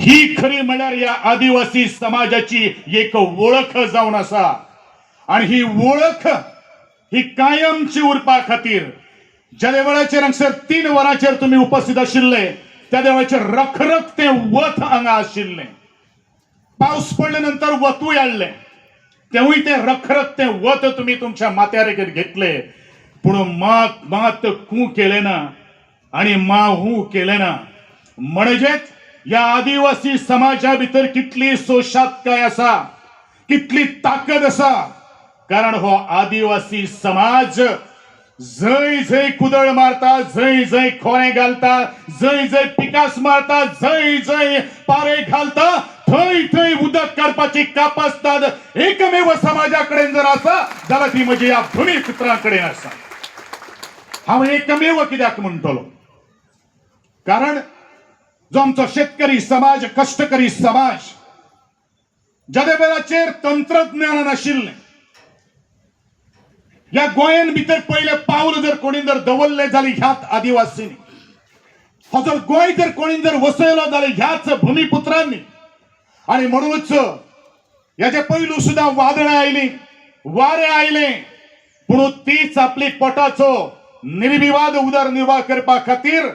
ही खरी म्हणल्यार या आदिवासी समाजाची एक ओळख जावन आसा आणि ही ओळख ही कायमची उरपा खातीर ज्या वेळाचेर हांगसर 3 वरांचेर तुम्ही उपस्थित आशिल्ले त्या देवाचेर रखरखते वत हांगा आशिल्ले पावस पडले नंतर वतूय हाडले तेवूय ते रखरखते वत तुम्ही तुमच्या माथ्यार घेतले पूण मात कू केले ना आणि हू केले ना म्हणजेच या आदिवासी समाजा भितर कितली सोशातकाय आसा कितली ताकद आसा कारण हो आदिवासी समाज जय जय कुदळ मारता जय जय खोरे घालता जय जय पिकास मारता जय जय पारे घालता थंय थंय उदक काडपाची कापासतात एकमेव समाजाकडे जर आसा जाल्यार ती म्हणजे या भूमिपुत्रांकडे आसा हांव एकमेव कित्याक म्हणटलो कारण जो आमचो शेतकरी समाज कष्टकरी समाज ज्या वेळाचेर तंत्रज्ञान नाशिल्लें या गोंयान भितर पहिले पावल जर कोणी जर दवरले जाल्यार ह्याच आदिवासींनी हो जर गोंय जर कोणी जर वसयलो जाल्यार ह्याच भूमिपुत्रांनी आणि म्हणूनच याचे पयलू सुद्धा वादळां आयली वारे आयले पूण तीच आपली पोटाचो निर्विवाद उदरनिर्वाह करपा खातीर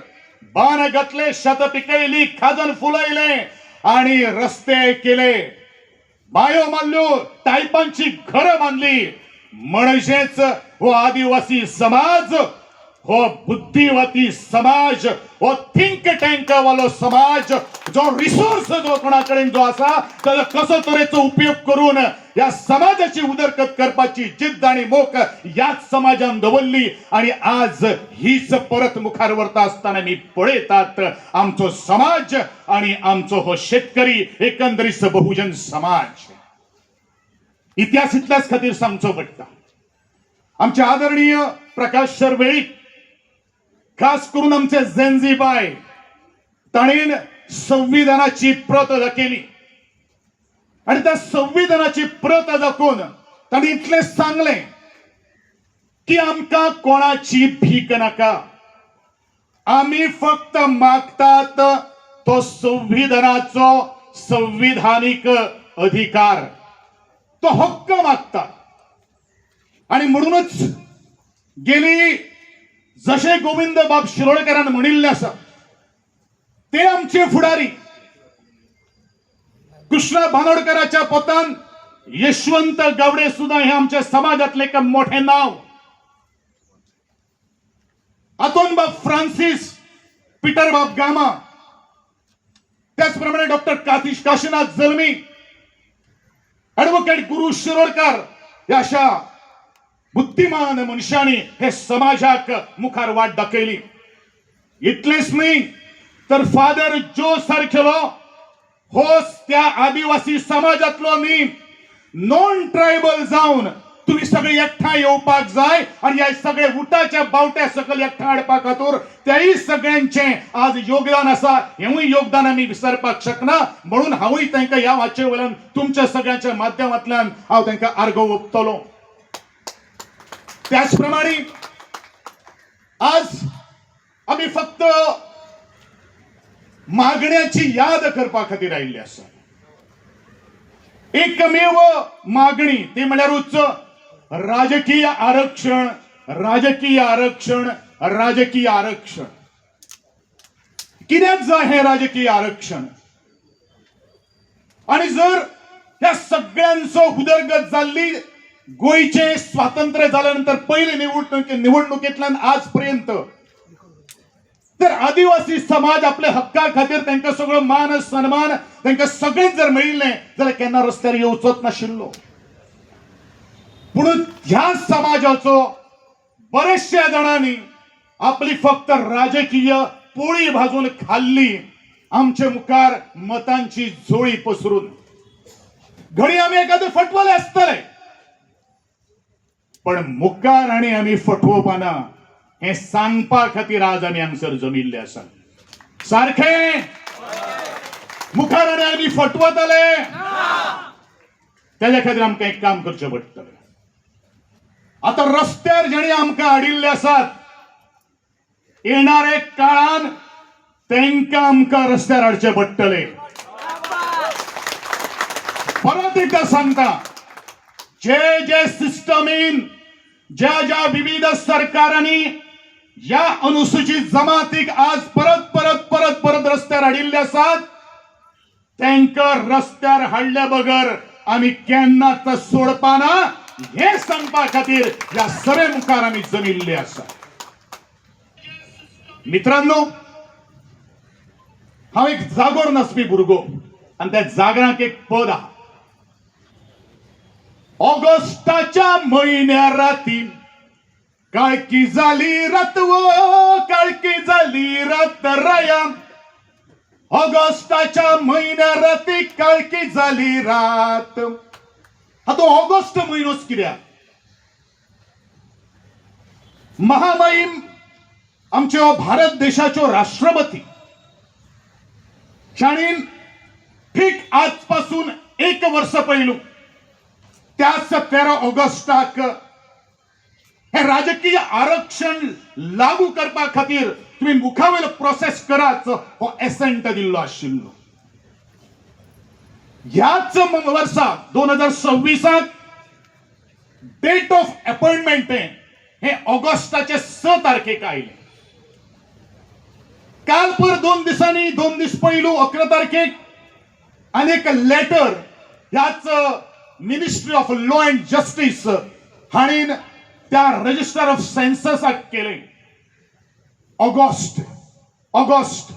बाण घातले शेत पिकयली खाजन फुलयले आणि रस्ते केले बायो मारल्यो टायपांची घरं बांधली म्हणजेच हो आदिवासी समाज हो बुद्धिवती समाज हो थिंक टँक वालो समाज जो रिसोर्स जो कोणाकडे जो आसा ताजो कसो तरेचो उपयोग करून या समाजाची उदरगत करपाची जिद्द आणि मोख याच समाजान दवरली आणि आज हीच परत मुखार व्हरता आसतना मी पळयतात आमचो समाज आणि आमचो हो शेतकरी एकंदरीत बहुजन समाज इतिहास इतल्याच खातीर सांगचो पडटा आमचे आदरणीय प्रकाश शर्वेळी खास करून आमचे जेंजीबाय ताणेन संविधानाची प्रत दाखयली आणि त्या संविधानाची प्रत दाखोवन ताणें इतलें सांगलें की आमकां कोणाची भीक नाका आमी फक्त मागतात तो संविधानाचो संविधानीक अधिकार तो हक्क मागतात आणि म्हणूनच गेली जशे गोविंद बाब शिरोडकरान म्हणिल्ले आसा ते आमचे फुडारी कृष्णा बांदोडकराच्या पोतान यशवंत गावडे सुद्धा हे आमच्या समाजातले एक मोठे नाव आतोन बाब फ्रांसिस पीटर बाब गामा त्याचप्रमाणे डॉक्टर काशीनाथ जल्मी ॲडव्होकेट गुरु शिरोडकर या अशा बुद्धिमान मनशांनी हे समाजाक मुखार वाट दाखयली इतलेच न्ही तर फादर जो सारखेलो होच त्या आदिवासी समाजातलो न्ही नॉन ट्रायबल जावन तुम्ही सगळे एकठांय येवपाक जाय आणि ह्या सगळे उठाच्या बावट्या सकल एकठांय हाडपा खातीर त्याही सगळ्यांचे आज योगदान आसा हेवूय योगदान आमी विसरपाक शकना म्हणून हांवूय तांकां ह्या वाचे वयल्यान तुमच्या सगळ्यांच्या माध्यमांतल्यान हांव तांकां आर्गो ओंपतलो त्याचप्रमाणे आज आम्ही फक्त मागण्याची याद करपा खातीर आयिल्ले आसा एकमेव मागणी ती म्हणल्यारूच राजकीय आरक्षण राजकीय आरक्षण राजकीय आरक्षण कित्याक जाय हे राजकीय आरक्षण आणि जर ह्या सगळ्यांचो उदरगत जाल्ली गोयचे स्वातंत्र्य झाल्यानंतर पहिले निवडणुकीतल्यान आजपर्यंत तर आदिवासी समाज आपल्या हक्का खातीर तांकां सगळो मान सन्मान तांकां सगळें जर मेळिल्लें जाल्यार केन्ना रस्त्यार येवचोच नाशिल्लो पूण ह्या समाजाचो बरेचशा जाणांनी आपली फक्त राजकीय पोळी भाजून खाल्ली आमचे मुखार मतांची झोळी पसरून घडी आमी एखादे फटवले आसतले पण मुखार आणि आम्ही फटवपाना हे सांगपा खातीर आज आम्ही हांगसर जमिल्ले आसा सारखे मुखार आणि आम्ही फटवतले त्याच्या खातीर आमकां एक काम करचें पडटलें आता रस्त्यार जेणे आमकां हाडिल्ले आसात येणारे काळान तांकां आमकां रस्त्यार हाडचें पडटलें परत एकदा सांगता, जे जे सिस्टम इन ज्या ज्या विविध सरकारांनी या अनुसूचित जमातीक आज परत परत परत परत रस्त्यार हाडिल्ले आसात, तांकां रस्त्यार हाडल्या बगर आम्ही केन्नाच सोडपाना हे सांगपा खातीर या सगळे मुखार आम्ही जमिल्ले आसा. मित्रांनो, हांव एक जागोर नाचपी भुरगो आणि त्या जागराक एक पद आहा. ऑगस्टाच्या म्हयन्या राती काळकी झाली रात वो काळकी झाली रात राया. ऑगस्टाच्या म्हयन्या राती काळकी झाली रात. हा तो ऑगस्ट म्हयनोच कित्याक? महामहिम आमच्यो भारत देशाच्यो राष्ट्रपती शाणीन ठीक आजपासून 1 वर्ष पयलू त्याच 13 ऑगस्टाक हे राजकीय आरक्षण लागू करपा खातीर तुम्ही मुखावेल प्रोसेस कराच हो एसेंट दिल्लो आशिल्लो. ह्याच वर्सा 2026 डेट ऑफ अपॉइंटमेंट हे ऑगस्टाचे 6 तारखेक आयले. काल पर 2 दिसांनी 2 दीस पयलू 11 तारखेक आनी एक लेटर ह्याच ministry of law and justice हाणीन त्या रजिस्टर ऑफ सेन्ससाक केले. ऑगस्ट ऑगस्ट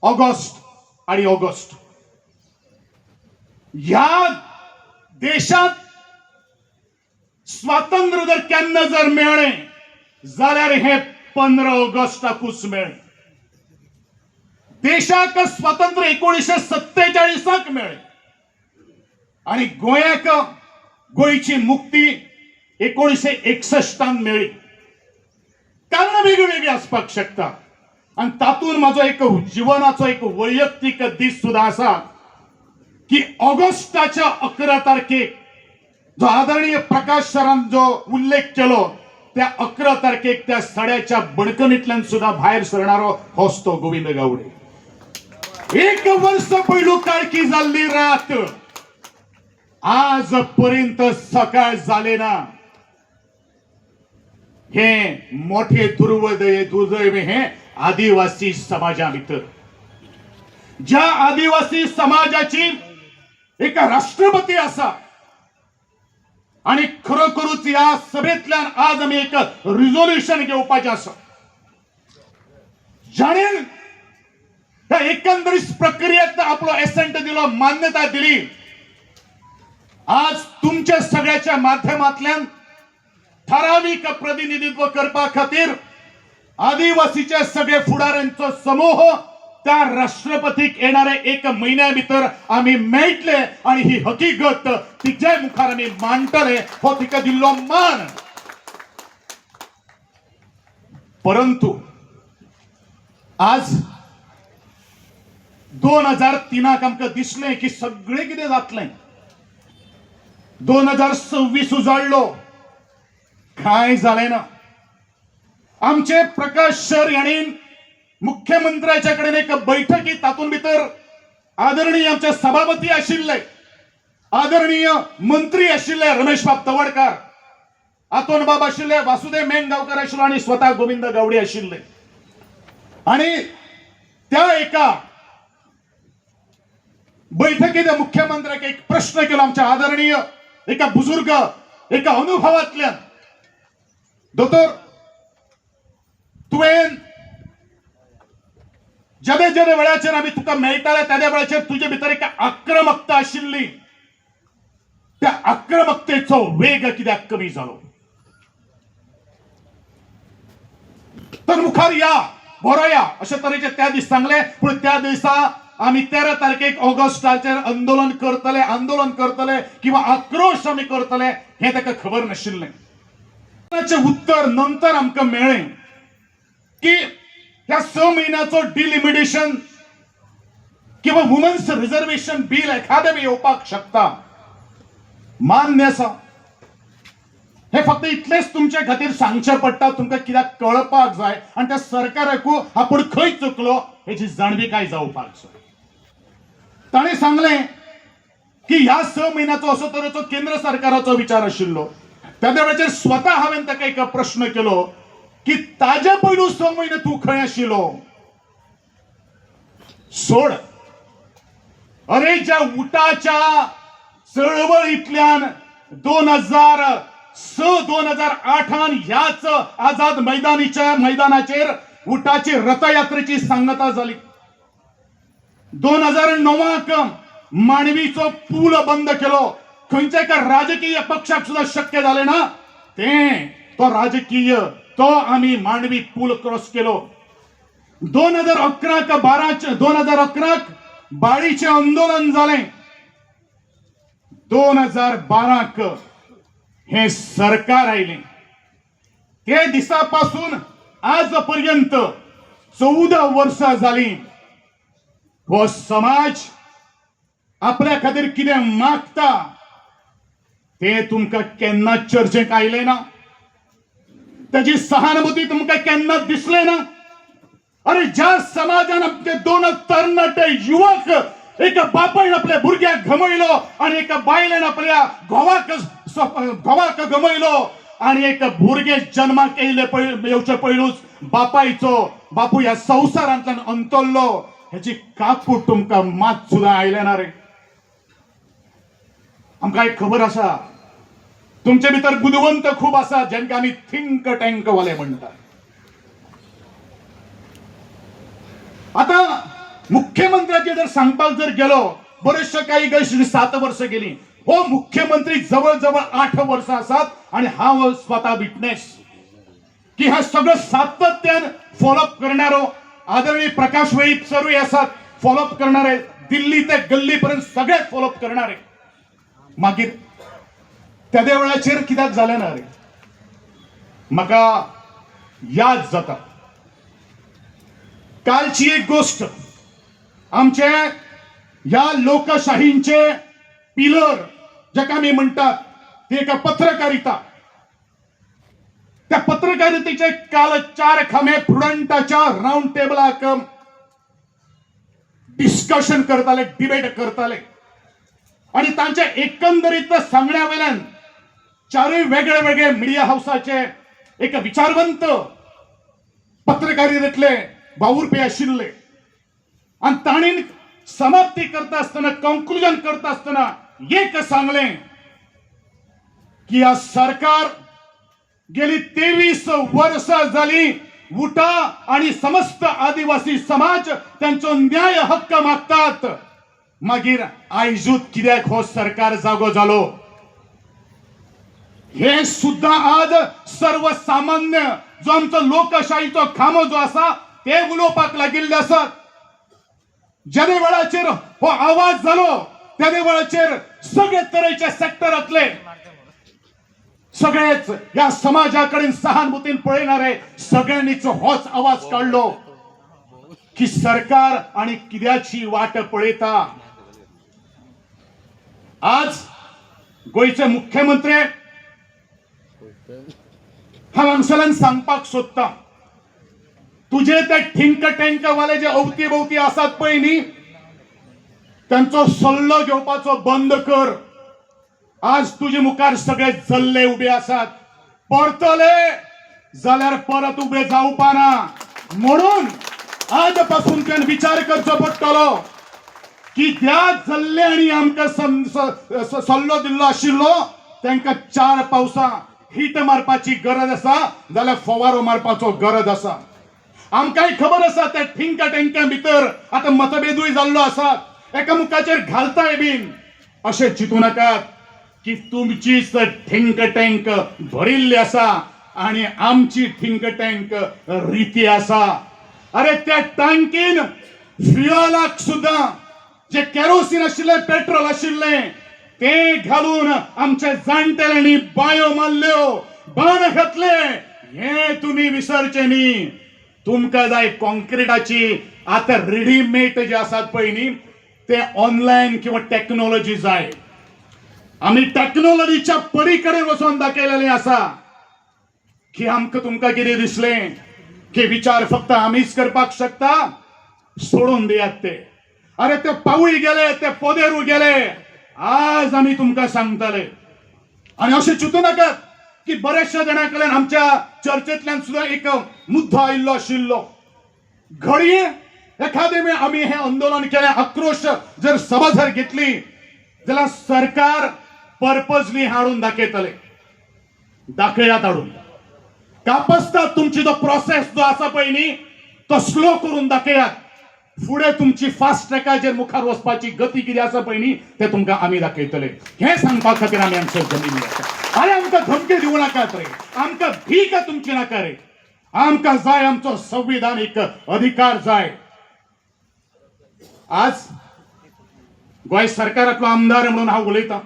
ऑगस्ट आणि ऑगस्ट ह्या देशात स्वातंत्र्य जर केन्ना जर मेळ्ळे जाल्यार हे 15 ऑगस्टाकूच मेळ्ळे. देशाक स्वातंत्र्य 1947 मेळ्ळे आणि गोंयाक गोंयची मुक्ती 1961 मेळ्ळी. कारण वेगवेगळी आसपाक शकता आणि तातून माझो एक जीवनाचो एक वैयक्तिक दीस सुद्धा असा की ऑगस्टाच्या 11 तारखेक जो आदरणीय प्रकाश सरान जो उल्लेख केलो त्या 11 तारखेक त्या सड्याच्या बडकणीतल्यान सुद्धा भायर सरणारो होच तो गोविंद गावडे. 1 वर्ष पयलू काळकी जाल्ली रात आज पर्यंत सकाळ जाले ना. हे मोठे दुर्दैव हे आदिवासी समाजा भितर ज्या आदिवासी समाजाची एक राष्ट्रपती असा आणि खरोखरूच या सभेतल्यान आज आम्ही एक रिझोल्युशन घेवपाचे आसा जाणे त्या एकंदरीत प्रक्रियेत आपलो एसेंट दिलो, मान्यता दिली. आज तुमच्या सगळ्याच्या माध्यमातल्यान ठराविक प्रतिनिधित्व करपा खातीर आदिवासीच्या सगळे फुडाऱ्यांचो समूह त्या राष्ट्रपतीक येणाऱ्या 1 महिन्या भितर आम्ही मेळटले आणि ही हकीकत तिच्या मुखार आम्ही मांडटले हो तिका दिल्लो मान. परंतु आज 2003 आमकां दिसलें की सगळें कितें जातलें. 2026 उजाडलो, काय जालें ना. आमचे प्रकाश सर यांनी मुख्यमंत्र्याच्या कडेन एक बैठकी तातून भितर आदरणीय आमचे सभापती आशिल्ले, आदरणीय मंत्री आशिल्ले रमेश बाब तवडकार, आतोन बाब आशिल्ले, वासुदेव मेंगगावकर आशिल्लो आणि स्वतः गोविंद गावडे आशिल्ले. आणि त्या एका बैठकीत मुख्यमंत्र्याक एक प्रश्न केलो आमच्या आदरणीय एका बुजुर्ग एका अनुभवातल्यान, दोतोर तुवें जदे जदे वेळाचेर आमी तुका मेळटाले त्या वेळाचेर तुजे भितर एक आक्रमकता आशिल्ली, त्या आक्रमकतेचो वेग कित्याक कमी जालो. तर मुखार या बरोया अशा तरेचे त्या दीस सांगले. पण त्या दिसा आम्ही 13 तारखेक ऑगस्टाचेर आंदोलन करतले किंवा आक्रोश आम्ही करतले हे ताका खबर नाशिल्लें. उत्तर नंतर आमकां मेळ्ळें की ह्या 6 महिन्याचो डिलिमिटेशन किंवा वुमन्स रिझर्वेशन बिल एखादें येवपाक शकता. मान्य आसा. हे फक्त इतलेच तुमच्या खातीर सांगचें पडटा, तुमकां कित्याक कळपाक जाय आनी त्या सरकाराकू आपूण खंय चुकलो हेची जाणविकाय जावपाक जाय. ताणें सांगलें की ह्या 6 महिन्याचो असो तरेचो केंद्र सरकाराचो विचार आशिल्लो. त्या वेळाचेर स्वता हांवें ताका एक प्रश्न केलो की ताजे पयलू 6 म्हयने तूं खंय आशिल्लो. सोड, अरे ज्या उठाच्या चळवळींतल्यान 2006-2008 ह्याच आझाद मैदानाचेर उठाची रथयात्रेची सांगता जाली. 2009 मांडवीचो पूल बंद केलो. खंयच्या एका राजकीय पक्षाक सुद्धा शक्य झाले ना तो राजकीय तो आम्ही मांडवी पूल क्रॉस केलो. 2011 बाळीचे आंदोलन झाले. 2012 हे सरकार आयले. ते दिसापासून आजपर्यंत 14 वर्षां झाली. हो समाज आपल्या खातीर कितें मागता ते तुमकां केन्ना चर्चेक आयले ना. त्याची सहानुभूती तुमकां केन्ना दिसले ना. अरे ज्या समाजान आपले 2 तरणाटे युवक एका बापायन आपल्या भुरग्याक गमयलो आणि एका बायलेन आपल्या घोवाक गमयलो आणि एक भुरगे जन्माक येवचे पयलूच बापू ह्या संवसारांतल्यान अंतरलो. ह्याची काकूट तुमकां मात सुद्धा आयले ना रे. आमकां एक खबर आसा तुमचे भितर बुदवंत खूप आसा जेंका आमी थिंक टँक वाले म्हणटात. आता मुख्यमंत्र्याचे जर सांगपाक जर गेलो बरेचशे काही 7 वर्ष गेली. हो मुख्यमंत्री जवळजवळ 8 वर्ष आसात आणि हांव स्वतः विटनेस की हा सगळं सातत्यान फॉलोअप करणारो आदरणीय प्रकाश वेळीप सर्वे आसात फॉलोअप करणारे. दिल्ली ते गल्ली पर्यंत सगळे फॉलोअप करणारे. मागीर त्या वेळाचेर कित्याक जालें ना रे. म्हाका याद जाता कालची एक गोष्ट. आमचे ह्या लोकशाहींचे पिलर जाका आमी म्हणटात ती एका पत्रकारिता. त्या पत्रकारितेचे काल 4 खांबे फ्रंटाच्या राउंड टेबलाक डिस्कशन करताले, डिबेट करताले आणि तांचे एकंदरीत सांगण्या वेल्यान 4 वेगळे मिडिया हाऊसाचे एक विचारवंत पत्रकारितेतले वावुरपी आशिल्ले आणि तांणी समाप्ती करता आसतना कंक्लुजन करता आसतना एक सांगले की हा सरकार गेली 23 वर्षां झाली उठा आणि समस्त आदिवासी समाज त्यांचो न्याय हक्क मागतात. मागीर आयजूत कित्याक हो सरकार जागो जालो हे सुद्धा आज सर्वसामान्य जो आमचो लोकशाहीचो खांबो जो आसा ते उलोवपाक लागिल्ले आसात. ज्या वेळाचेर हो आवाज जालो त्या वेळाचेर सगळे तरेच्या सेक्टरातले सगळेच या समाजाकडे सहानुभूतीन पळयणारे सगळ्यांनीच होच आवाज काढलो की सरकार आणि कित्याची वाट पळयता. आज गोयचे मुख्यमंत्री हांव हांगसरल्यान सांगपाक सोदता तुझे ते थिंक टँक वाले जे अवती भोवती आसात पळय न्ही त्यांचो सल्लो घेवपाचो बंद कर. आज तुझे मुखार सगळे जल्ले उबे आसात. परतले जाल्यार परत उबे जावपा ना. म्हणून आजपासून त्यान विचार करचो पडटलो की त्या जल्ल्यांनी आमकां सल्लो दिल्लो आशिल्लो तांकां 4 पावसां हीट मारपाची गरज आसा जाल्यार फवारो मारपाचो गरज आसा. आमकांय खबर आसा त्या थिंक टँका भितर आता मतभेदूय जाल्लो आसा. एकामेकाचेर घालताय बीन. अशें चिंतू नाकात की तुमचीच थिंक टँक भरिल्ली आसा आणि आमची थिंक टँक रिती आसा. अरे त्या टांकीन फ्युअलाक सुद्धा जे केरोसीन आशिल्ले पेट्रोल आशिल्ले ते घालून आमच्या जाणटेल्यांनी बायो मारल्यो बाण घातले. हे तुम्ही विसरचे न्ही. तुमकां जाय कॉन्क्रीटाची आता रेडीमेड जे आसात पळय न्ही ते ऑनलायन किंवा टेक्नॉलॉजी जाय. आम्ही टेक्नॉलॉजीच्या पलीकडे वचून दाखयलेले आसा की आमकां तुमकां कितें दिसलें की विचार फक्त आमीच करपाक शकता सोडून दियात ते. अरे ते पावूय गेले ते पोदेरूय गेले आज आम्ही तुमका सांगताले आणि असे चिंतू नका की बऱ्याचशा जणांकडे आमच्या चर्चेतल्यान सुद्धा एक मुद्दा आयिल्लो आशिल्लो घडये एखादे वेळ आम्ही हे आंदोलन केले आक्रोश जर सभा जर घेतली जाल्यार सरकार पर्पजली हाडून दाखयतले दाखयात हाडून कापसतात तुमची जो प्रोसेस जो आसा पळय न्ही तो स्लो करून दाखयात फुडें तुमची फास्ट ट्रॅकाचेर मुखार वचपाची गती कितें आसा पळय न्ही ते तुमकां आमी दाखयतले हे सांगपा खातीर आमी आमचो जमिनी आसा अरे आमकां धमकी दिवं नाकात रे आमकां भीक तुमची नाका रे आमकां जाय आमचो संविधानीक अधिकार जाय आज गोंय सरकारांतलो आमदार म्हणून हांव उलयतां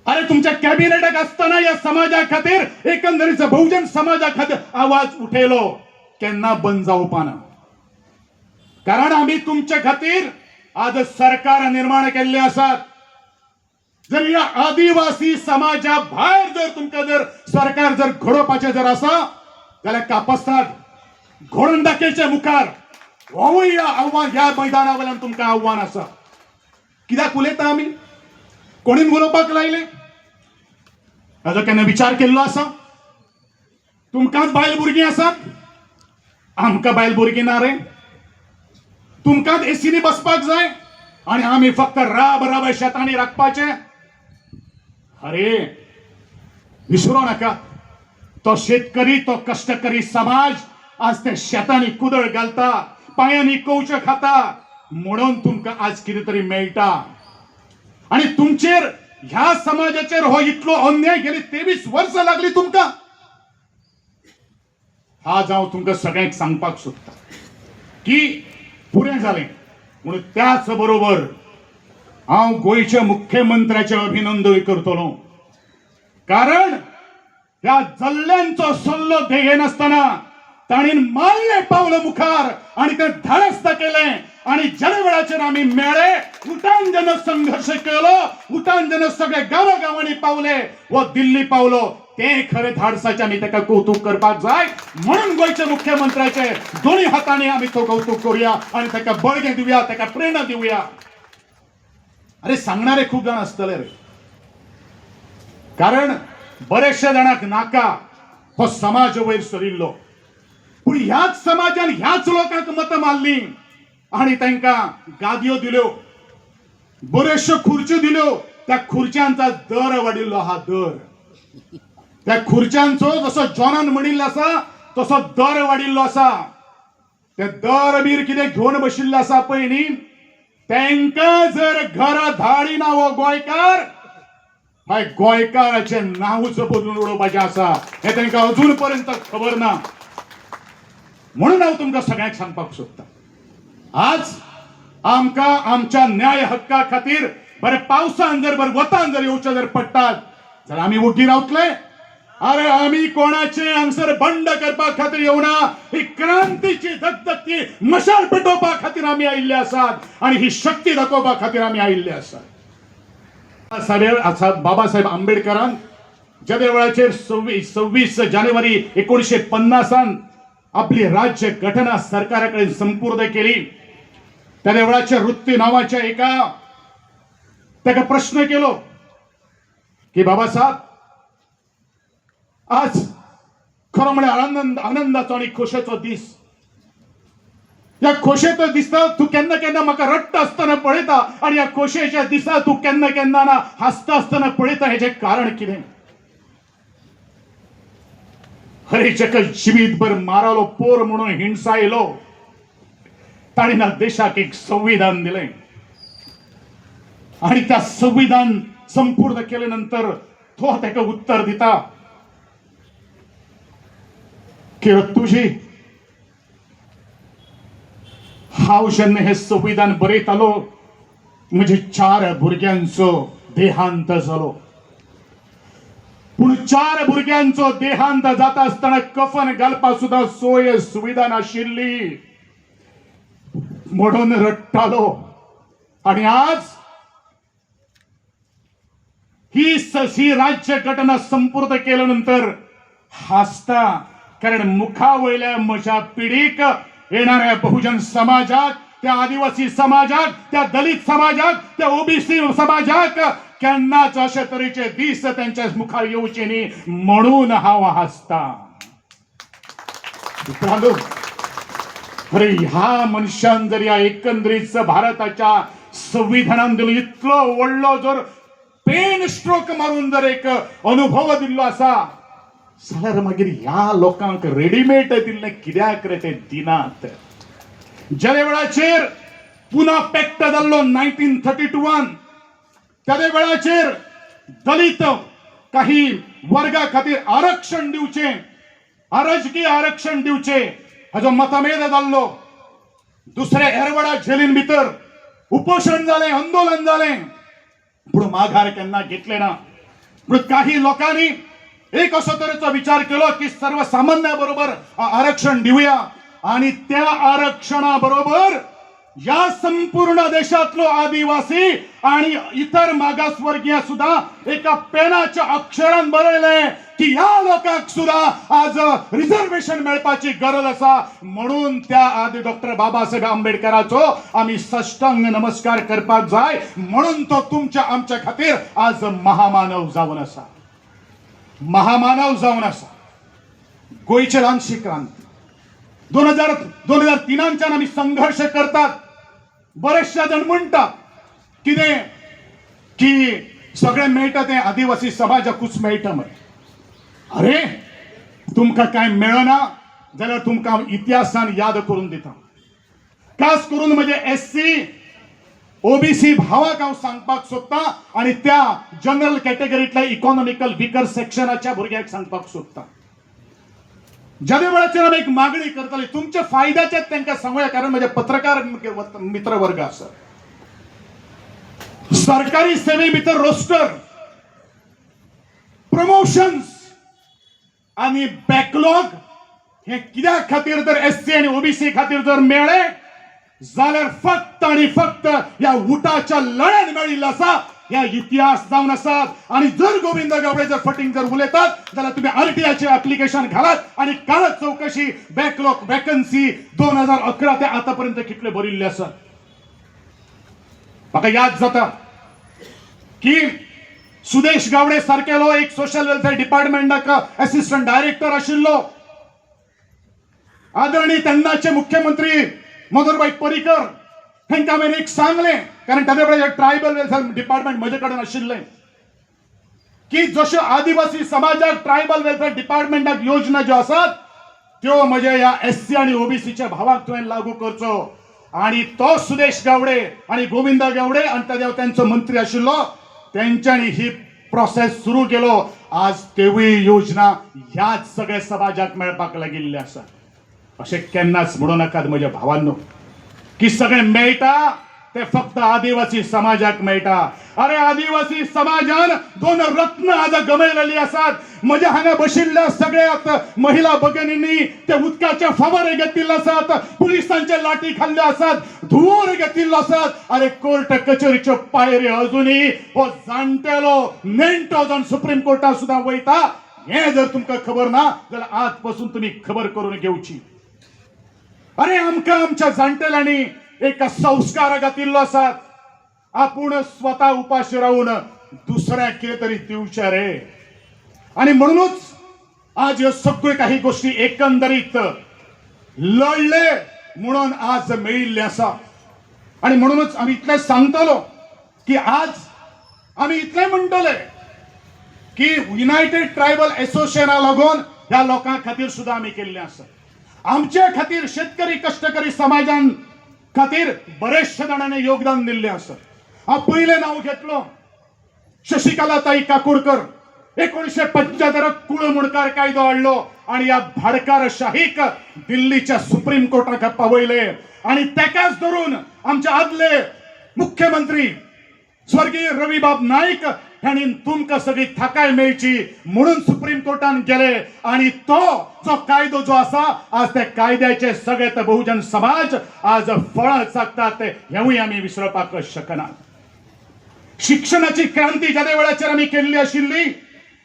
अरे तुमच्या कॅबिनेटाक असताना या समाजा खातीर एकंदरीत बहुजन समाजा खातीर आवाज उठयलो केन्ना बंद जावपा ना कारण आम्ही तुमच्या खातीर आज सरकार निर्माण केल्ले आसात जर या आदिवासी समाजा भायर जर तुमकां जर सरकार जर घडोवपाचें जर आसा जाल्यार कापस्तात घडोवन दाखयचे मुखार होवूय आव्हान ह्या मैदाना वयल्यान तुमकां आव्हान आसा कित्याक उलयता आमी कोणीन उलोवपाक लायले हाजो केन्ना विचार केल्लो आसा तुमकांच बायल भुरगीं आसात आमकां बायल भुरगीं ना रे तुमकांच एसीनी बसपाक जाय आणि आम्ही फक्त राब राब शेतांनी राखपाचे अरे विसरू नका तो शेतकरी तो कष्टकरी समाज आज ते शेतांनी कुदळ घालता पायांनी कवच खाता म्हणून तुमकां आज कितें तरी मेळटा आणि तुमचेर ह्या समाजाचेर हो इतलो अन्याय गेली 23 वर्सां लागली तुमकां हा जाव तुमकां सगळ्यांक सांगपाक सोदता की पुरे जालें म्हणून त्याच बरोबर हांव गोंयच्या मुख्यमंत्र्याचे अभिनंदन करतलो कारण ह्या जल्ल्यांचो सल्लो घेनासतना ताणीन मारले पावलं मुखार आणि ते धाडस केलें आणि ज्या वेळाचेर आमी मेळे उठान जन संघर्ष केलो उठान जन सगळे गांवांनी पावले व दिल्ली पावलो ते खरे धाडसाचे आमी ताका कौतुक करपाक जाय म्हणून गोंयच्या मुख्यमंत्र्याचे दोन्ही हातांनी आमी तो कौतुक करूया आणि ताका बळगें दिवया ताका प्रेरणा दिवया अरे सांगणारे खूप जण असतले रे कारण बरेचशा जणांक नाका हो समाज वयर सरिल्लो पूण ह्याच समाजान ह्याच लोकांक मतां मारली आणि तांकां गादयो दिल्यो बऱ्योचश्यो खुर्च्यो दिल्यो त्या खुर्च्यांचा दर वाडिल्लो हा दर त्या खुर्च्यांचो जसो जॉनान म्हणिल्लो आसा तसो दर वाडिल्लो आसा ते दर बीर कितें घेवन बशिल्ले आसा पळय न्ही तांकां जर घरा धाडिना हो गोंयकार हाय गोंयकाराचें नांवच बदलून उडोवपाचें आसा हें तांकां अजून पर्यंत खबर ना म्हणून हांव तुमकां सगळ्यांक सांगपाक सोदतां आज आमकां आमच्या न्याय हक्का खातीर बरे पावसान जर बरे वतान जर येवचें जर पडटात जाल्यार आमी वोगी रावतले अरे आमी कोणाचे हांगसर बंड करपा खातीर येवना ही क्रांतीची धगधगती मशाल पेटोवपा खातीर आमी आयिल्ले आसात आणि ही शक्ती दाखोवपा खातीर आमी आयिल्ले आसात बाबासाहेब आंबेडकरान ज्या वेळाचेर 26 जानेवारी 1950 आपली राज्य घटना सरकाराकडे संपूर्ण केली त्या वेळाच्या वृत्ती नावाच्या एका ताका प्रश्न केलो की बाबासाहेब आज खरो म्हळ्यार आनंदाचो आणि खोशेचो दीस या खोशेचो दिसता तू केन्ना केन्ना म्हाका रडटा आसतना पळयता आणि या खोशेच्या दिसा तू केन्ना केन्ना ना हसता आसतना पळयता हेजें कारण कितें अरे जका जिवीतभर मारलो पोर म्हणून हिंसायलो ताणें ना देशाक एक संविधान दिलें आणि त्या संविधान संपूर्ण केले नंतर तो ताका उत्तर दिता की तुझी हांव जेन्ना हे संविधान बरयतालो म्हजे 4 भुरग्यांचो देहांत जालो पूण 4 भुरग्यांचो देहांत जाता आसतना कफन घालपाक सुद्दां सोय सुविधा नाशिल्ली म्हणून रडटालो आणि आज ही राज्य घटना संपूर्ण केल्यानंतर हसता कारण मुखा वयल्या म्हज्या पिढीक येणाऱ्या बहुजन समाजाक त्या आदिवासी समाजाक, त्या दलित समाजाक, त्या ओबीसी समाजाक केन्नाच अशे तरेचे दीस त्यांच्या मुखार येवचे न्ही म्हणून हांव हसता. मित्रांनो, अरे ह्या मनशान जर या एकंदरीत भारताच्या संविधानान दिलो इतलो व्हडलो जर पेन स्ट्रोक मारून जर एक अनुभव दिल्लो आसा जाल्यार मागीर ह्या लोकांक रेडीमेड दिल्ले कित्याक रे ते दिनात. ज्या वेळाचेर पुना पॅक्ट जाल्लो 1932 त्या वेळाचेर दलित काही वर्गा खातीर आरक्षण दिवचे, राजकीय आरक्षण दिवचे हाजो मतभेद जाल्लो. दुसरे एरवडा जेलीन भितर उपोषण जालें, आंदोलन जालें, पूण माघार केन्ना घेतले ना. पूण काही लोकांनी एक असो तरेचो विचार केलो की सर्वसामान्या बरोबर आरक्षण दिवया आणि त्या आरक्षणा बरोबर या संपूर्ण देशातलो आदिवासी आणि इतर मागासवर्गीय सुद्धा एका पेनाच्या अक्षरान बरयले की या लोकांक सुद्धा आज रिझर्वेशन मेळपाची गरज असा. म्हणून त्या आदी डॉक्टर बाबासाहेब आंबेडकराचो आम्ही साष्टांग नमस्कार करपाक जाय. म्हणून तो तुमच्या आमच्या खातीर आज महामानव जावन आसा, महामानव जावन आसा. गोयचे ल्हानशी क्रांती 2003च्यान आम्ही संघर्ष करतात. बरेचशे जण म्हणतात कितें की सगळें मेळटा तें आदिवासी समाजाकूच मेळटा म्हण. अरे तुमकां कांय मेळना जाल्यार तुमकां इतिहासान याद करून दिता. खास करून म्हणजे एससी ओबीसी भावाक हांव सांगपाक सोदतां आणि त्या जनरल कॅटेगरींतल्या इकॉनॉमिकल विकर सेक्शनाच्या भुरग्यांक सांगपाक सोदतां. ज्या वेळाचेर आमी एक मागणी करतले तुमच्या फायद्याचेच तांकां सांगूया, कारण म्हणजे पत्रकार मित्र वर्ग आसा. सरकारी सेवे भितर रोस्टर, प्रमोशन्स आणि बॅकलॉग हे कित्या खातीर जर एससी आणि ओबीसी खातीर जर मेळ्ळे जाल्यार फक्त आणि फक्त या उठाच्या लढ्यान मेळिल्लो आसा. या इतिहास जावन आसात. आणि जर गोविंद गावडे जर फटींग जर उलयतात जाल्यार तुम्ही आरटीआयचे ऍप्लिकेशन घालात आणि काळच चौकशी बॅकलॉग वॅकन्सी 2011 ते आतापर्यंत कितले भरिल्ले आसात. म्हाका याद जाता की सुदेश गावडे सारकेलो एक सोशल वेलफेअर डिपार्टमेंटाक असिस्टंट डायरेक्टर आशिल्लो. आदरणीय तेन्नाचे मुख्यमंत्री मधुरभाई पर्रीकर हांकां हांवें एक सांगलें, कारण त्या वेळार ट्रायबल वेलफेअर डिपार्टमेंट म्हजे कडेन आशिल्लें, की जश्यो आदिवासी समाजाक ट्रायबल वेलफेअर डिपार्टमेंटाक योजना ज्यो आसात त्यो म्हज्या या एससी आणि ओबीसीच्या भावाक तुवें लागू करचो. आणि तो सुदेश गावडे आणि गोविंद गावडे आणि त्या त्यांचो मंत्री आशिल्लो त्यांच्यानी ही प्रोसेस सुरू केलो. आज तेवूय योजना ह्याच सगळ्या समाजाक मेळपाक लागिल्ले आसा. अशें केन्नाच म्हणू नाकात म्हज्या भावांनो की सगळें मेळटा ते फक्त आदिवासी समाजाक मेळटा. अरे आदिवासी समाजान 2 रत्न आज गमयलेली आसात. म्हज्या हांगा बशिल्ल्या सगळ्यात महिला भगिनींनी ते उदकाचे फवारे घेतिल्ले आसात, पुलिसांचे लाठी खाल्ले आसात, धुवोर घेतिल्लो आसात. अरे कोर्ट कचेरीच्यो पायऱ्यो अजूनही हो जाणटेलो नेणटो जावन सुप्रीम कोर्टात सुद्धा वयता. हे जर तुमकां खबर ना जाल्यार आजपासून तुम्ही खबर करून घेवची. अरे आमकां आमच्या जाणटेल्यांनी एक संस्कार घातिल्लो आसात. आपूण स्वता उपाशी रावून दुसऱ्याक कितें तरी दिवचें रे. आणि म्हणूनच आज ह्यो सगळ्यो काही गोष्टी एकंदरीत लढले म्हणून आज मेळिल्ले आसा. आणि म्हणूनच आम्ही इतलें सांगतलो की आज आम्ही इतलें म्हणटले की युनायटेड ट्रायबल असोसिएशना लागून ह्या लोकां खातीर सुद्धा आम्ही केल्लें आसा. आमच्या खातीर शेतकरी कष्टकरी समाजान खातीर बरेचशे जाणांनी योगदान दिल्लें आसा. हांव पयलें नांव घेतलो शशिकलाताई काकोडकर. 1975 कुळमुणकार कायदो हाडलो आणि या भाडकारशाहीक दिल्लीच्या सुप्रीम कोर्टाक पावयले. आणि तेकाच धरून आमचे आदले मुख्यमंत्री स्वर्गीय रविबाब नाईक हांणी तुमकां सगळी थाकाय मेळची म्हणून सुप्रीम कोर्टान गेले. आणि तो जो कायदो जो आसा आज त्या कायद्याचे सगळे बहुजन समाज आज फळां चाखतात हेवूय आमी विसरपाक शकना. शिक्षणाची क्रांती ज्या वेळाचेर आमी केल्ली आशिल्ली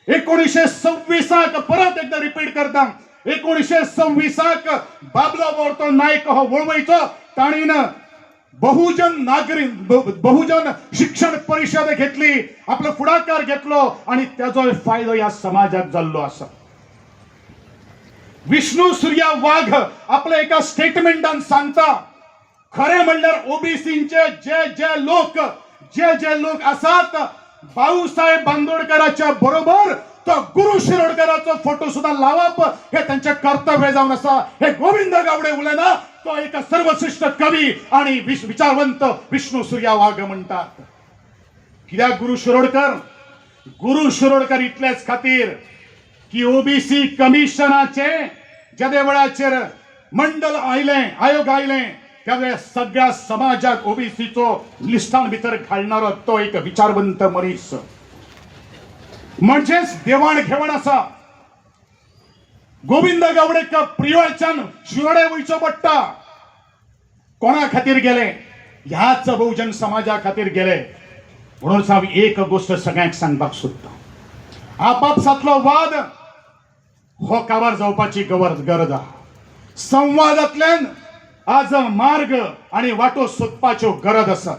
1926 परत एकदा रिपीट करता. 1926 बाबलो बोरतो नायक हो वळवयचो ताणीन बहुजन बहुजन शिक्षण परिषद घेतली, आपलं पुढाकार घेतलो आणि त्याचा फायदा या समाजात झालो असा. विष्णू सूर्या वाघ आपल्या एका स्टेटमेंटान सांगता, खरे म्हणल्यार ओबीसीचे जे जे लोक असतात, भाऊसाहेब बांदोडकरांच्या बरोबर तो गुरु शिरोडकरांचा फोटो सुद्धा लावप हे त्यांचे कर्तव्य जाऊन असा. हे गोविंद गावडे उलना तो एक सर्वश्रेष्ठ कवी आणि विचारवंत विष्णू सूर्या वाघ म्हणतात. कित्याक गुरु शिरोडकर इतलेच खातीर की ओबीसी कमिशनाचे ज्या वेळाचेर मंडल आयोग आयले त्यावेळेस सगळ्या समाजात ओबीसीचो लिस्टान भितर घालणारो तो एक विचारवंत मनीस. म्हणजेच देवाण घेवाण असा. गोविंद गावडे प्रियळच्यान शिरोडे वयचो पडटा. कोणा खातीर गेले? ह्याच बहुजन समाजा खातीर गेले. म्हणून हांव एक गोष्ट सगळ्यांक सांगपाक सोदता. आपापसातलो वाद हो काबार जावपाची गरज आहा. संवादांतल्यान आज मार्ग आणि वाटो सोदपाच्यो गरज आसा.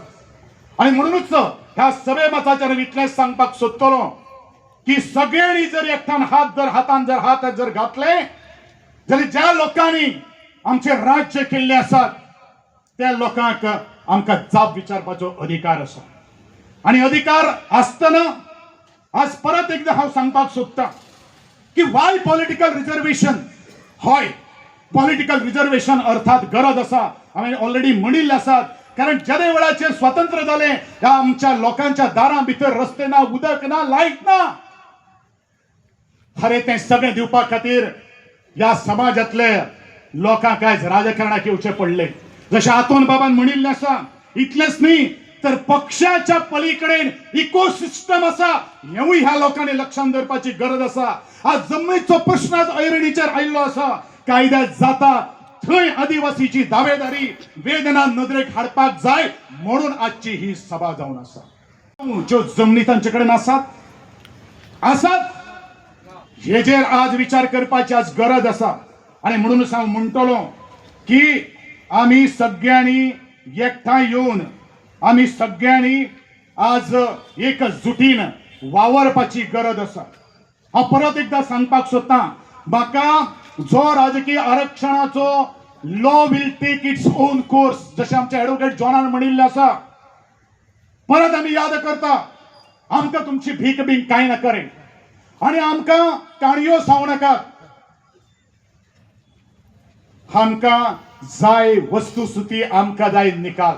आणि म्हणूनच ह्या सभे मताच्या इतलेंच सांगपाक सोदतलो की सगळ्यांनी जर एकठाण हात जर घातले जाल्यार ज्या लोकांनी आमचे राज्य केल्ले आसात त्या लोकांक आमकां जाप विचारपाचो अधिकार आसा. आणि अधिकार आसतना आज परत एकदा हांव सांगपाक सोदता की वाय पॉलिटिकल रिजर्वेशन. हय, पॉलिटिकल रिजर्वेशन अर्थात गरज आसा. हांवें ऑलरेडी म्हणिल्ले आसात. कारण ज्या वेळाचेर स्वातंत्र्य जालें ह्या आमच्या लोकांच्या दारां भितर रस्ते ना, उदक ना, लायट ना, खरें तें सगळें दिवपा खातीर ह्या समाजातले लोकांक आयज राजकारणाक येवचें पडलें. जशें आतोन बाबान म्हणिल्लें आसा, इतलेंच न्ही तर पक्षाच्या पलीकडेन इकोसिस्टम आसा हेवूय ह्या लोकांनी लक्षांत दवरपाची गरज आसा. आज जमनीचो प्रश्न आज ऐरणीचेर आयिल्लो आसा. कायद्यात जाता थंय आदिवासीची दावेदारी वेदना नदरेक हाडपाक जाय म्हणून आजची ही सभा जावन आसा. ज्यो जमनी तांचे कडेन आसात हेजेर आज विचार करपाची आज गरज आसा. आणि म्हणूनच हांव म्हणटलो की आमी सगळ्यांनी एकठांय येवन आमी सगळ्यांनी आज एकजुटीन वावरपाची गरज आसा. हांव परत एकदा सांगपाक सोदता, म्हाका जो राजकीय आरक्षणाचो law will take its own course जशें आमच्या एडवोकेट जॉनान म्हणिल्लें आसा. परत आमी याद करता, आमकां तुमची भीक बीक कांय नाका रे, आणि आमकां काणयो सांगू नाकात. आमकां जाय वस्तुस्थिती, आमकां जाय निकाल.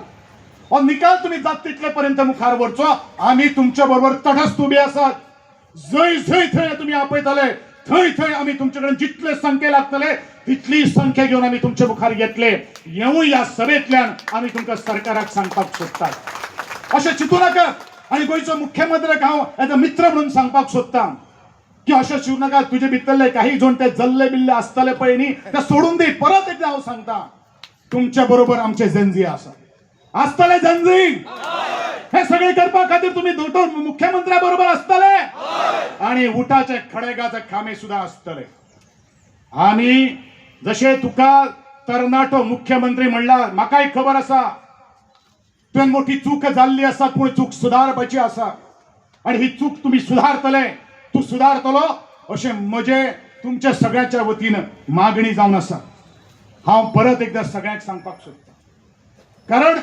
निकाल तुम्ही जात तितले पर्यंत मुखार व्हरचो. आमी तुमच्या बरोबर तटस्थ उबे आसात. जंय थंय तुम्ही आपयतले थंय आमी तुमचे कडेन जितले संख्या लागतले तितली संख्या घेवन आमी तुमचे मुखार येतले. हेवूय ह्या सभेंतल्यान आमी तुमकां सरकाराक सांगपाक सोदतात. अशें चिंतू नाका. आणि गोंयचो मुख्यमंत्र्याक हांव एज अ मित्र म्हणून सांगपाक सोदता की अशें चिंतू नाका. तुजे भितरले काही जण ते जल्ले बिल्ले आसतले पळय न्ही ते सोडून दी. परत एकदा हांव सांगता, तुमच्या बरोबर आमचे जनजी आसा. आसतले जनजी. हे सगळे करपा खातीर तुम्ही दोटो मुख्यमंत्र्या बरोबर आसतले आणि उठाचे खडेगाचे खामे सुद्धा आसतले. आमी जशे तुका तरणाटो मुख्यमंत्री म्हणला, म्हाकाय खबर आसा तुवें मोठी चूक जाल्ली आसा पूण चूक सुदारपाची आसा आणि ही चूक तुम्ही सुधारतले, तू सुधारतलो अशें म्हजे तुमच्या सगळ्यांच्या वतीन मागणी जावन आसा. हांव परत एकदा सगळ्यांक सांगपाक सोदता, कारण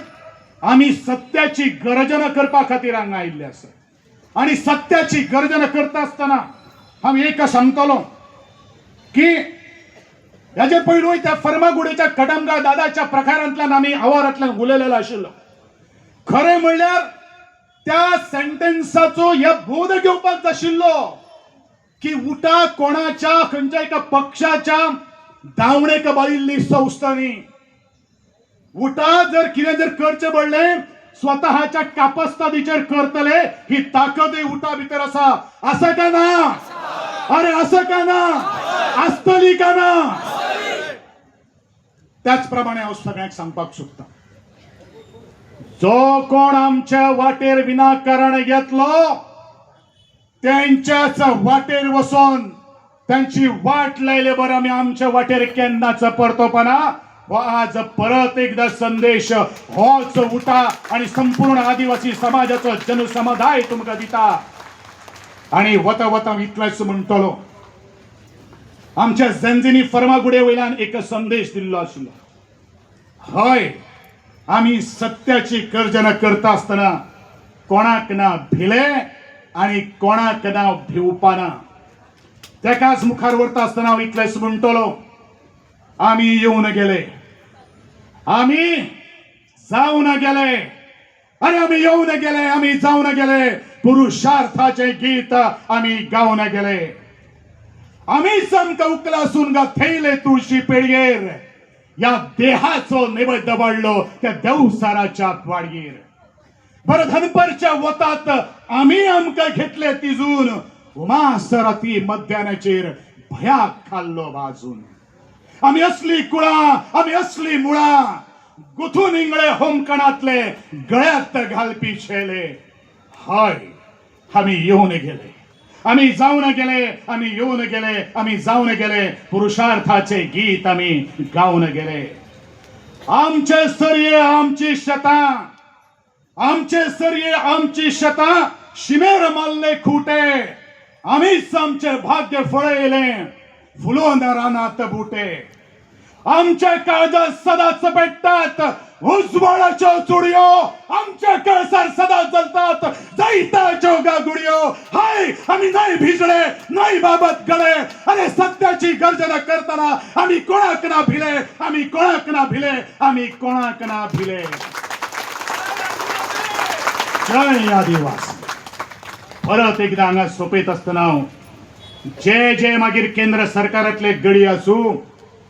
आमी सत्याची गर्जना करपा खातीर हांगा आयिल्ले आसा. आणि सत्याची गर्जना करता आसतना हांव एक सांगतलो की हेजे पयलूय त्या फर्मागुडीच्या कदमगाळ दादाच्या प्रकारांतल्यान आमी आवारांतल्यान उलयलेलो आशिल्लो. खरें म्हणल्यार त्या सेंटेन्साचो हे बोध घेवपाक आशिल्लो की उठा कोणाच्या खंयच्या एका पक्षाच्या धांवणेक बाळिल्ली संस्था न्ही. उठा जर कितें जर करचें पडलें स्वतःच्या कापस्तादीचेर करतले ही ताकदय उठा भितर आसा. असं का ना? अरे असं का ना? आसतली का ना? त्याचप्रमाणे हांव सगळ्यांक सांगपाक सोदता, जो कोण आमच्या वाटेर विनाकारण घेतलो त्यांच्याच वाटेर वचून त्यांची वाट लायले बरं आमी आमच्या वाटेर केन्नाच परतोपना व आज परत एकदा संदेश होच उठा आणि संपूर्ण आदिवासी समाजाचं जनसमुदाय तुमका दिता आणि वता वता इतलेच म्हणटलो आमच्या जंजिनी फर्मागुडे वयल्यान एक संदेश दिल्लो आशिल्लो हय आम्ही सत्याची गर्जना करता असताना कोणाक ना भिले आणि कोणाक ना भिवपाना तेकाच मुखार व्हरता असताना हांव इतलेच म्हणटलो आम्ही येऊन गेले आम्ही जाऊन गेले अरे आम्ही येऊन गेले आम्ही जाऊन गेले पुरुषार्थाचे गीत आम्ही गाऊन गेले आम्ही समक उकलासून गा थैले तुळशी पेळगेर या देहाचो नैवेद्य वाढलो त्या देवसाराच्या वाडगेर बर धनपरच्या वतात आम्ही आमका घेतले तिजून उमासराती मध्यानाचेर भयाक खाल्लो भाजून आम्ही असली कुळा आम्ही असली मुळा गुथून इंगळे होमकणातले गळ्यात घालपी छेले हाय आम्ही येऊन गेले आम्ही जाऊन गेले आम्ही येऊन गेले आम्ही जाऊन गेले पुरुषार्थाचे गीत आम्ही गाऊन गेले आमचे सर्ये आमची शता आमचे सर्ये आमची शता शिमेर मारले खुटे आम्हीच आमचे भाग्य फळेले फुलोन रानात बुटे आमच्या काळजात सदाच पेटतात उजवाळाच्या चुडियो आमच्या कळसार सदा जलतात जायताच्या गागुडियो हाय आम्ही नाही भिजले नाही बाबत गळे अरे सत्याची गर्जना करताना आम्ही कोणाक ना भिले आम्ही कोणाक ना भिले आम्ही कोणाक ना भिले जय आदिवासी परत एकदा हांगा सोपयत असतना जे जे मागीर केंद्र सरकारातले गडी आसूं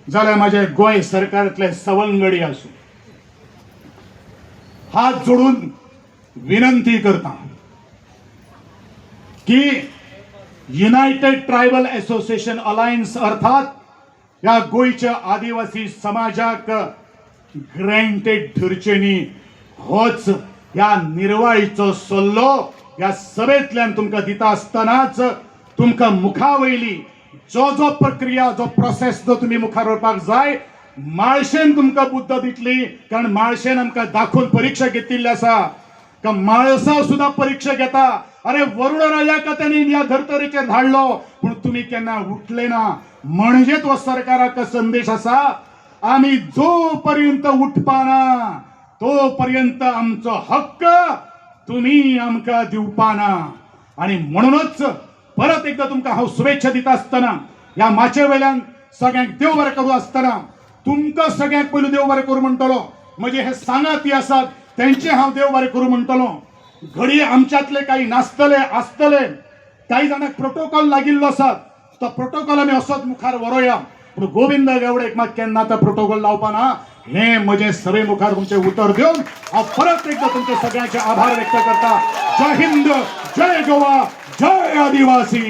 जाल्यार माझे गोय सरकारातले सवंगडी आसूं हात जोडून विनंती करता की युनायटेड ट्रायबल असोसिएशन अलायन्स अर्थात या गोयच्या आदिवासी समाजाक ग्रँटेड धरचेनी होच या निर्वाळीचो सल्लो या सभेतल्यान तुमकां दिता आसतनाच तुमकां मुखावयली जो जो प्रक्रिया जो प्रोसेस जो तुम्ही मुखार व्हरपाक जाय माळशेन तुमकां बुद्ध दितली कारण माळशेन आमकां दाखोवन परीक्षा घेतिल्ली आसा का माळसा सुद्धा परीक्षा घेता अरे वरुणरायाक त्यांनी या धर्तरेचेर धाडलो पूण तुम्ही केन्ना उठले ना म्हणजेच हो सरकाराक संदेश आसा आम्ही जो पर्यंत उठपाना तो पर्यंत आमचो हक्क तुम्ही आमकां दिवपाना आणि म्हणूनच परत एकदा तुमकां हांव शुभेच्छा दिता आसतना ह्या माचे वयल्यान सगळ्यांक देव बरें करूं आसतना तुमकां सगळ्यांक पयलीं देव बरें करूं म्हणटलो म्हणजे हे सांगाती आसात त्यांचे हांव देव बरें करूं म्हणटलो घडये आमच्यातले काही नासतले आसतले काही जाणांक प्रोटोकॉल लागिल्लो आसात तो प्रोटोकॉल आमी असोच मुखार व्हरोया पूण गोविंद गावडेक मात केन्ना तो प्रोटोकॉल लावपाना हे म्हजे सभे मुखार तुमचे उतर देऊन हांव परत एकदा तुमचे सगळ्यांचे आभार व्यक्त करता जय हिंद जय गोवा जय आदिवासी